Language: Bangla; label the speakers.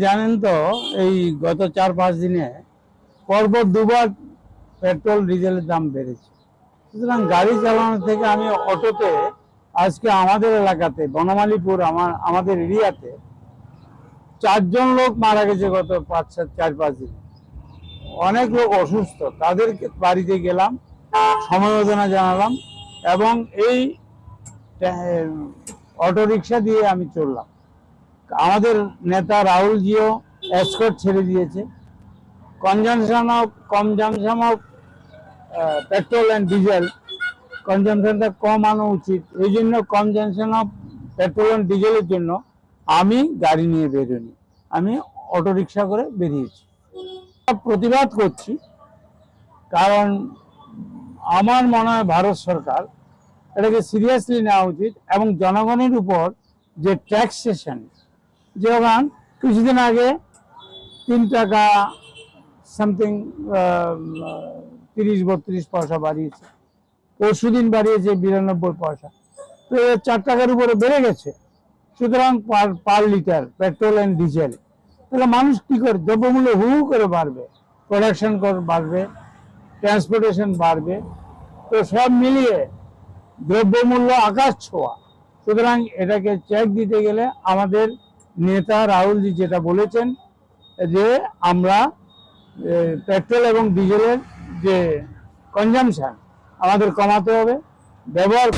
Speaker 1: জানেন তো এই গত 4-5 দিনে পরপর দুবার পেট্রোল ডিজেলের দাম বেড়েছে। সুতরাং গাড়ি চালানো থেকে আমি অটোতে আজকে আমাদের এলাকাতে বনমালীপুর আমাদের এরিয়াতে 4 জন লোক মারা গেছে গত 4-5 দিনে। অনেক লোক অসুস্থ, তাদের বাড়িতে গেলাম, সমবেদনা জানালাম এবং এই অটো রিক্সা দিয়ে আমি চললাম। আমাদের নেতা রাহুলজিও এসকর্ট ছেড়ে দিয়েছে। Consumption of petrol and diesel কনজামশনটা কম আনা উচিত, এই জন্য কনজামশন অফ পেট্রোল অ্যান্ড ডিজেলের জন্য আমি গাড়ি নিয়ে বেরোনি, আমি অটো রিক্সা করে বেরিয়েছি। প্রতিবাদ করছি কারণ আমার মনে হয় ভারত সরকার এটাকে সিরিয়াসলি নেওয়া উচিত এবং জনগণের উপর যে ট্যাক্সেশন, যেমন কিছুদিন আগে 3 টাকা সামথিং 30-32 পয়সা বাড়িয়েছে, পরশুদিন বাড়িয়েছে 92 পয়সা, তো 4 টাকার উপরে বেড়ে গেছে। সুতরাং per litre petrol and diesel, তাহলে মানুষ কি করে, দ্রব্যমূল্য হু করে বাড়বে, প্রোডাকশন বাড়বে, ট্রান্সপোর্টেশন বাড়বে, তো সব মিলিয়ে দ্রব্যমূল্য আকাশ ছোঁয়া। সুতরাং এটাকে চেক দিতে গেলে আমাদের নেতা রাহুলজি যেটা বলেছেন যে আমরা পেট্রোল এবং ডিজেলের যে কনজামশন আমাদের কমাতে হবে, ব্যবহার